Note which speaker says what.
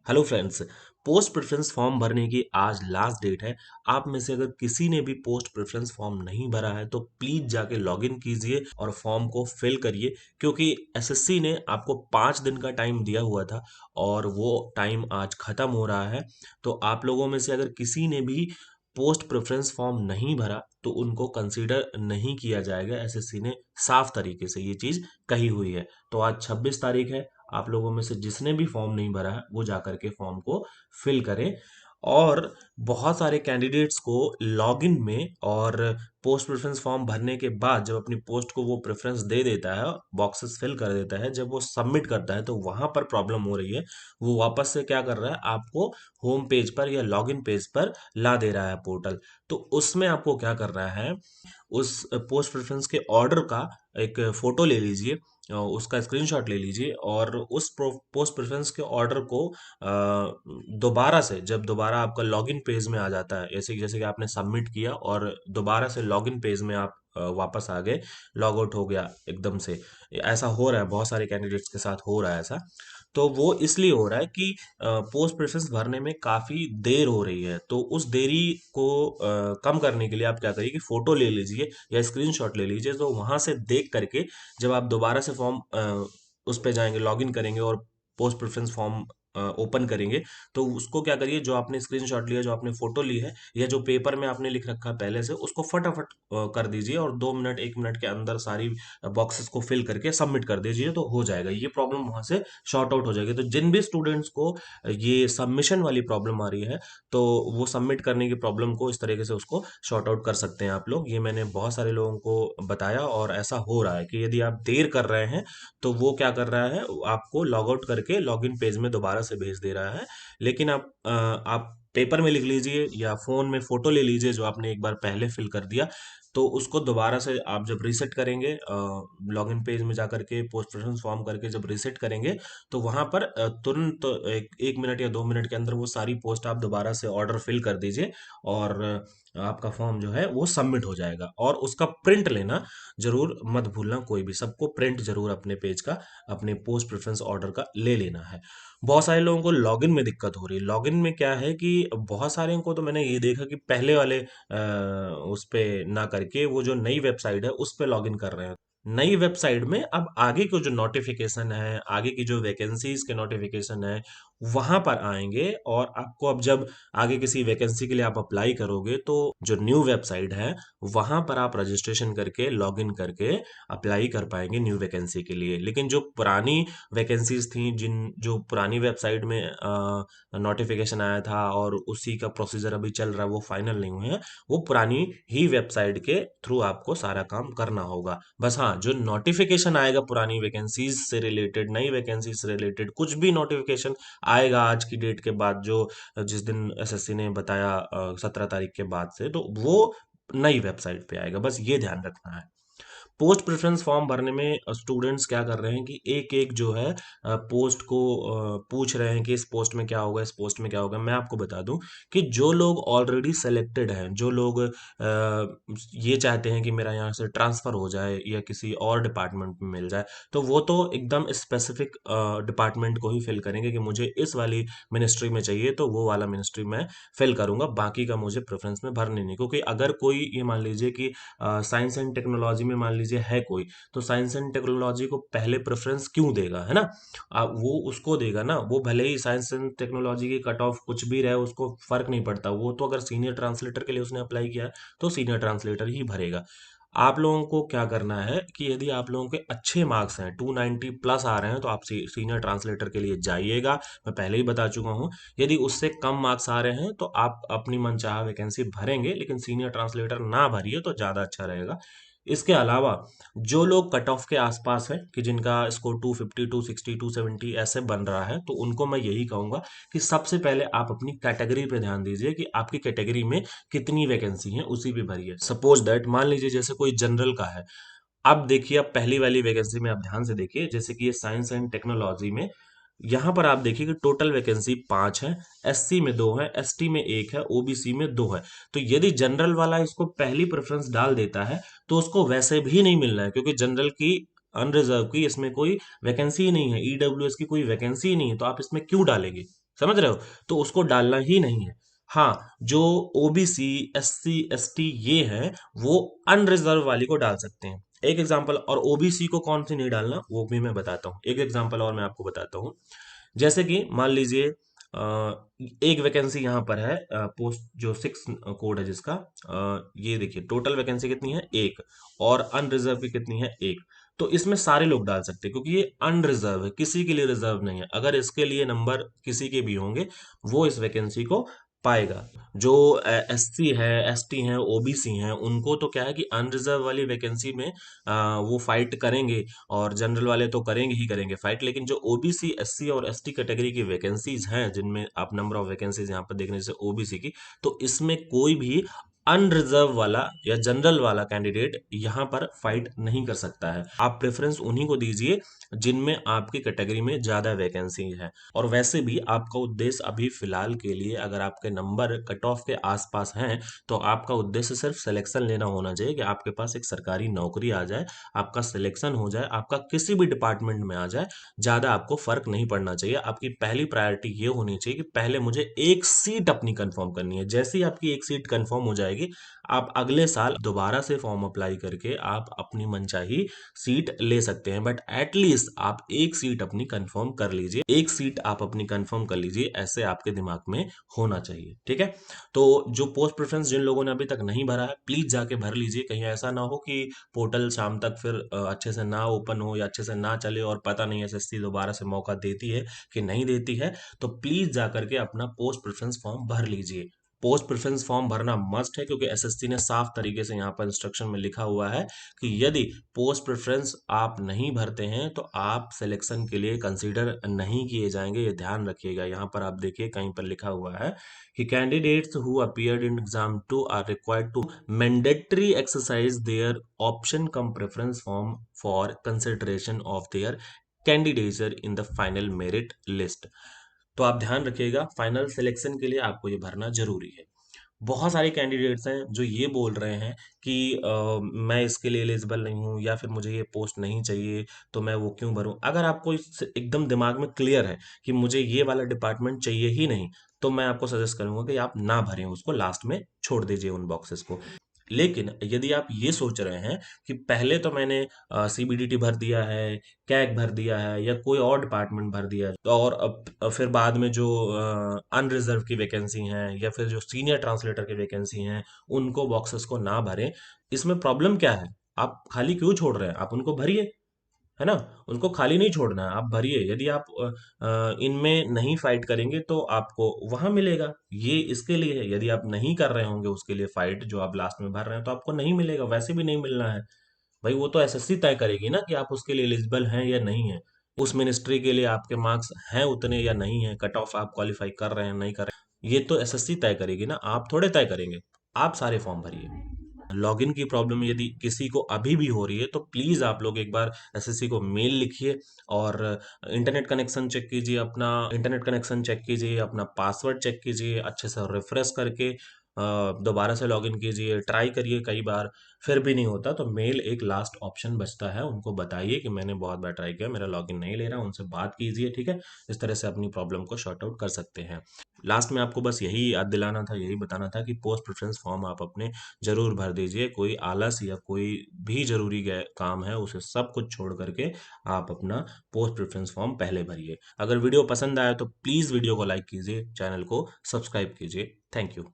Speaker 1: Hello friends. Post preference form भरने की आज लास्ट डेट है। आप में से अगर किसी ने भी पोस्ट प्रेफरेंस फॉर्म नहीं भरा है तो प्लीज जाके लॉगिन कीजिए और फॉर्म को फिल करिए, क्योंकि एसएससी ने आपको 5 दिन का टाइम दिया हुआ था और वो टाइम आज खत्म हो रहा है। तो आप लोगों में से अगर किसी ने भी पोस्ट प्रेफरेंस फॉर्म नहीं भरा तो उनको कंसीडर नहीं किया जाएगा। एसएससी ने साफ तरीके से ये चीज कही हुई है। तो आज 26 तारीख है। आप लोगों में से जिसने भी फॉर्म नहीं भरा है वो जा करके फॉर्म को फिल करें। और बहुत सारे कैंडिडेट्स को लॉगिन में और पोस्ट प्रेफरेंस फॉर्म भरने के बाद जब अपनी पोस्ट को वो प्रेफरेंस दे देता है, बॉक्सेस फिल कर देता है, जब वो सबमिट करता है तो वहां पर प्रॉब्लम हो रही है। वो वापस से क्या कर रहा है, आपको होम पेज पर या लॉगिन पेज पर ला दे रहा है पोर्टल। तो उसमें आपको क्या करना है, उस पोस्ट प्रेफरेंस के ऑर्डर का एक फोटो ले लीजिए, उसका स्क्रीनशॉट ले लीजिए और उस पोस्ट प्रेफरेंस के ऑर्डर को दोबारा से, जब दोबारा आपका लॉगिन पेज में आ जाता है, जैसे जैसे कि आपने सबमिट किया और दोबारा से लॉगिन पेज में आप वापस आ गए, लॉग आउट हो गया एकदम से। ऐसा हो रहा है, बहुत सारे कैंडिडेट्स के साथ हो रहा है ऐसा। तो वो इसलिए हो रहा है कि पोस्ट प्रेफरेंस भरने में काफी देर हो रही है। तो उस देरी को कम करने के लिए आप क्या करिए कि फोटो ले लीजिए या स्क्रीनशॉट ले लीजिए। तो वहां से देख करके जब आप दोबारा से फॉर्म उस पे जाएंगे, लॉगिन करेंगे और पोस्ट प्रेफरेंस फॉर्म ओपन करेंगे, तो उसको क्या करिए, जो आपने स्क्रीनशॉट लिया, जो आपने फोटो ली है या जो पेपर में आपने लिख रखा है पहले से, उसको फटाफट कर दीजिए और 2 मिनट 1 मिनट के अंदर सारी बॉक्सेस को फिल करके सबमिट कर दीजिए तो हो जाएगा। ये प्रॉब्लम वहां से शॉर्ट आउट हो जाएगी। तो जिन भी स्टूडेंट्स को ये सबमिशन वाली प्रॉब्लम आ रही है, तो वो सबमिट करने की प्रॉब्लम को इस तरीके से उसको शॉर्ट आउट कर सकते हैं आप लोग। ये मैंने बहुत सारे लोगों को बताया और ऐसा हो रहा है कि यदि आप देर कर रहे हैं तो वो क्या कर रहा है, आपको लॉग आउट करके लॉगिन पेज में दोबारा से भेज दे रहा है। लेकिन आप पेपर में लिख लीजिए या फोन में फोटो ले लीजिए जो आपने एक बार पहले फिल कर दिया। तो उसको दोबारा से आप जब रीसेट करेंगे, लॉगिन पेज में जाकर के पोस्ट प्रेफरेंस फॉर्म करके जब रीसेट करेंगे, तो वहां पर तुरंत 1 मिनट या 2 मिनट के अंदर वो सारी पोस्ट आप दोबारा से ऑर्डर फिल कर दीजिए और आपका फॉर्म जो है वो सबमिट हो जाएगा। और उसका प्रिंट लेना जरूर मत भूलना, कोई भी, सबको प्रिंट जरूर अपने पेज का, अपने पोस्ट प्रेफरेंस ऑर्डर का ले लेना है। बहुत सारे लोगों को लॉगिन में दिक्कत हो रही है। लॉगिन में क्या है कि बहुत सारे को तो मैंने ये देखा कि पहले वाले उस पे ना करके वो जो नई वेबसाइट है उस पे लॉगिन कर रहे हैं। नई वेबसाइट में अब आगे के जो नोटिफिकेशन है, आगे की जो वैकेंसीज के नोटिफिकेशन है, वहां पर आएंगे। और आपको अब जब आगे किसी वैकेंसी के लिए आप अप्लाई करोगे तो जो न्यू वेबसाइट है वहां पर आप रजिस्ट्रेशन करके लॉगिन करके अप्लाई कर पाएंगे न्यू वैकेंसी के लिए। लेकिन जो पुरानी वैकेंसीज थी, जिन जो पुरानी वेबसाइट में नोटिफिकेशन आया था और उसी का प्रोसीजर अभी चल रहा है, वो फाइनल नहीं हुए हैं, वो पुरानी ही वेबसाइट के थ्रू आपको सारा काम करना होगा। बस हाँ, जो नोटिफिकेशन आएगा पुरानी वैकेंसीज से रिलेटेड, नई वैकेंसीज से रिलेटेड कुछ भी नोटिफिकेशन आएगा आज की डेट के बाद, जो जिस दिन एसएससी ने बताया 17 तारीख के बाद से, तो वो नई वेबसाइट पे आएगा। बस ये ध्यान रखना है। पोस्ट प्रेफरेंस फॉर्म भरने में स्टूडेंट्स क्या कर रहे हैं कि एक एक जो है पोस्ट को पूछ रहे हैं कि इस पोस्ट में क्या होगा, इस पोस्ट में क्या होगा। मैं आपको बता दूं कि जो लोग ऑलरेडी सेलेक्टेड हैं, जो लोग ये चाहते हैं कि मेरा यहाँ से ट्रांसफर हो जाए या किसी और डिपार्टमेंट में मिल जाए, तो वो तो एकदम स्पेसिफिक डिपार्टमेंट को ही फिल करेंगे कि मुझे इस वाली मिनिस्ट्री में चाहिए तो वो वाला मिनिस्ट्री में फिल करूंगा, बाकी का मुझे प्रेफरेंस में भरने नहीं। क्योंकि अगर कोई, ये मान लीजिए कि साइंस एंड टेक्नोलॉजी में मान लीजिए है कोई, तो साइंस एंड टेक्नोलॉजी को पहले प्रेफरेंस क्यों देगा, है ना। वो उसको देगा ना, वो भले ही साइंस एंड टेक्नोलॉजी की कट ऑफ कुछ भी रहे, उसको फर्क नहीं पड़ता। वो तो अगर सीनियर ट्रांसलेटर के लिए उसने अप्लाई किया है, तो सीनियर ट्रांसलेटर ही भरेगा। आप लोगों को क्या करना है कि यदि आप लोगों के अच्छे मार्क्स हैं, 290 प्लस आ रहे हैं, तो आप सीनियर ट्रांसलेटर के लिए जाइएगा। मैं पहले ही बता चुका हूं। यदि उससे कम मार्क्स आ रहे हैं तो आप अपनी मनचाहा वैकेंसी भरेंगे, लेकिन सीनियर ट्रांसलेटर ना भरिए तो ज्यादा अच्छा रहेगा। इसके अलावा जो लोग कट ऑफ के आसपास है, कि जिनका स्कोर 250 260 270 ऐसे बन रहा है, तो उनको मैं यही कहूंगा कि सबसे पहले आप अपनी कैटेगरी पे ध्यान दीजिए कि आपकी कैटेगरी में कितनी वैकेंसी है, उसी पे भरिए। सपोज दैट, मान लीजिए जैसे कोई जनरल का है। अब देखिए, अब पहली वाली वैकेंसी में आप ध्यान से देखिए, जैसे कि ये साइंस एंड टेक्नोलॉजी में, यहाँ पर आप देखिए कि टोटल वैकेंसी 5 है। एससी में 2 है, एसटी में 1 है, ओबीसी में 2 है। तो यदि जनरल वाला इसको पहली प्रेफरेंस डाल देता है तो उसको वैसे भी नहीं मिलना है, क्योंकि जनरल की, अनरिजर्व की इसमें कोई वैकेंसी ही नहीं है, ईडब्ल्यूएस की कोई वैकेंसी ही नहीं है, तो आप इसमें क्यों डालेंगे। समझ रहे हो? तो उसको डालना ही नहीं है। हाँ, जो ओबीसी, एससी, एसटी ये हैं, वो अनरिजर्व वाली को डाल सकते हैं। एक एग्जांपल, और ओबीसी को कौन सी नहीं डालना वो भी मैं बताता हूँ। एक एग्जांपल और मैं आपको बताता हूँ। जैसे कि मान लीजिए एक वैकेंसी यहाँ पर है, पोस्ट जो 6 कोड है जिसका, ये देखिए टोटल वैकेंसी कितनी है, एक, और अनरिजर्व की कितनी है, एक। तो इसमें सारे लोग डाल सकते हैं क्योंकि ये अनरिजर्व है, किसी के लिए रिजर्व नहीं है। अगर इसके लिए नंबर किसी के भी होंगे, वो इस वैकेंसी को पाएगा। जो एससी है, एसटी हैं, ओबीसी हैं, उनको तो क्या है कि अनरिजर्व वाली वैकेंसी में वो फाइट करेंगे, और जनरल वाले तो करेंगे ही करेंगे फाइट। लेकिन जो ओबीसी, एससी और एसटी कैटेगरी की वैकेंसीज हैं, जिनमें आप नंबर ऑफ वैकेंसीज यहाँ पर देख रहे हैं जैसे ओबीसी की, तो इसमें कोई भी अनरिजर्व वाला या जनरल वाला कैंडिडेट यहाँ पर फाइट नहीं कर सकता है। आप प्रेफरेंस उन्हीं को दीजिए जिनमें आपकी कैटेगरी में ज्यादा वैकेंसी है। और वैसे भी आपका उद्देश्य अभी फिलहाल के लिए, अगर आपके नंबर कट ऑफ के आसपास हैं, तो आपका उद्देश्य सिर्फ सिलेक्शन लेना होना चाहिए कि आपके पास एक सरकारी नौकरी आ जाए, आपका सिलेक्शन हो जाए, आपका किसी भी डिपार्टमेंट में आ जाए। ज्यादा आपको फर्क नहीं पड़ना चाहिए। आपकी पहली प्रायोरिटी ये होनी चाहिए कि पहले मुझे एक सीट अपनी कंफर्म करनी है। जैसे ही आपकी एक सीट कंफर्म हो जाएगी, आप अगले साल दोबारा से फॉर्म अप्लाई करके आप अपनी मनचाही सीट ले सकते हैं। बट एटलीस्ट आप एक सीट अपनी कंफर्म कर लीजिए, एक सीट आप अपनी कंफर्म कर लीजिए, ऐसे आपके दिमाग में होना चाहिए। ठीक है? तो जो पोस्ट प्रेफरेंस जिन लोगों ने अभी तक नहीं भरा है, प्लीज जाके भर लीजिए। कहीं ऐसा ना हो कि पोर्टल शाम तक फिर अच्छे से ना ओपन हो या अच्छे से ना चले, और पता नहीं एसएससी दोबारा से मौका देती है कि नहीं देती है। तो प्लीज जाकर के अपना पोस्ट प्रेफरेंस फॉर्म भर लीजिए। पोस्ट प्रेफरेंस फॉर्म भरना मस्ट है, क्योंकि एसएससी ने साफ तरीके से यहाँ पर इंस्ट्रक्शन में लिखा हुआ है कि यदि पोस्ट प्रेफरेंस आप नहीं भरते हैं तो आप सिलेक्शन के लिए कंसीडर नहीं किए जाएंगे। ये ध्यान रखिएगा। यहाँ पर आप देखिए कहीं पर लिखा हुआ है कि candidates who appeared in exam 2 are required to mandatory exercise their option cum preference form for consideration of their candidature in the final merit list. तो आप ध्यान रखिएगा, फाइनल सिलेक्शन के लिए आपको ये भरना जरूरी है। बहुत सारे कैंडिडेट्स हैं जो ये बोल रहे हैं कि मैं इसके लिए एलिजिबल नहीं हूँ, या फिर मुझे ये पोस्ट नहीं चाहिए, तो मैं वो क्यों भरूं। अगर आपको एकदम दिमाग में क्लियर है कि मुझे ये वाला डिपार्टमेंट चाहिए ही नहीं, तो मैं आपको सजेस्ट करूंगा कि आप ना भरें उसको, लास्ट में छोड़ दीजिए उन बॉक्सेस को। लेकिन यदि आप ये सोच रहे हैं कि पहले तो मैंने सीबीडीटी भर दिया है, कैग भर दिया है, या कोई और डिपार्टमेंट भर दिया है, तो और अब फिर बाद में जो अनरिजर्व की वैकेंसी हैं या फिर जो सीनियर ट्रांसलेटर की वैकेंसी हैं, उनको बॉक्सेस को ना भरें। इसमें प्रॉब्लम क्या है? आप खाली क्यों छोड़ रहे हैं? आप उनको भरिए, है ना? उनको खाली नहीं छोड़ना है, आप भरिए। यदि आप इनमें नहीं फाइट करेंगे तो आपको वहां मिलेगा। ये इसके लिए है, यदि आप नहीं कर रहे होंगे उसके लिए फाइट जो आप लास्ट में भर रहे हैं, तो आपको नहीं मिलेगा, वैसे भी नहीं मिलना है। भाई वो तो एसएससी तय करेगी ना कि आप उसके लिए एलिजिबल हैं या नहीं है, उस मिनिस्ट्री के लिए आपके मार्क्स हैं उतने या नहीं है, कट ऑफ आप क्वालिफाई कर रहे हैं नहीं कर रहे हैं, ये तो एसएससी तय करेगी ना, आप थोड़े तय करेंगे। आप सारे फॉर्म भरिए। लॉगिन की प्रॉब्लम यदि किसी को अभी भी हो रही है, तो प्लीज आप लोग एक बार एसएससी को मेल लिखिए, और इंटरनेट कनेक्शन चेक कीजिए, अपना पासवर्ड चेक कीजिए, अच्छे से रिफ्रेश करके दोबारा से लॉगिन कीजिए, ट्राई करिए कई बार। फिर भी नहीं होता तो मेल एक लास्ट ऑप्शन बचता है, उनको बताइए कि मैंने बहुत बार ट्राई किया, मेरा लॉगिन नहीं ले रहा, उनसे बात कीजिए। ठीक है? इस तरह से अपनी प्रॉब्लम को शॉर्ट आउट कर सकते हैं। लास्ट में आपको बस यही याद दिलाना था, यही बताना था कि पोस्ट प्रेफरेंस फॉर्म आप अपने जरूर भर दीजिए। कोई आलस या कोई भी जरूरी काम है उसे सब कुछ छोड़ करके आप अपना पोस्ट प्रेफरेंस फॉर्म पहले भरिए। अगर वीडियो पसंद आया तो प्लीज वीडियो को लाइक कीजिए, चैनल को सब्सक्राइब कीजिए। Thank you.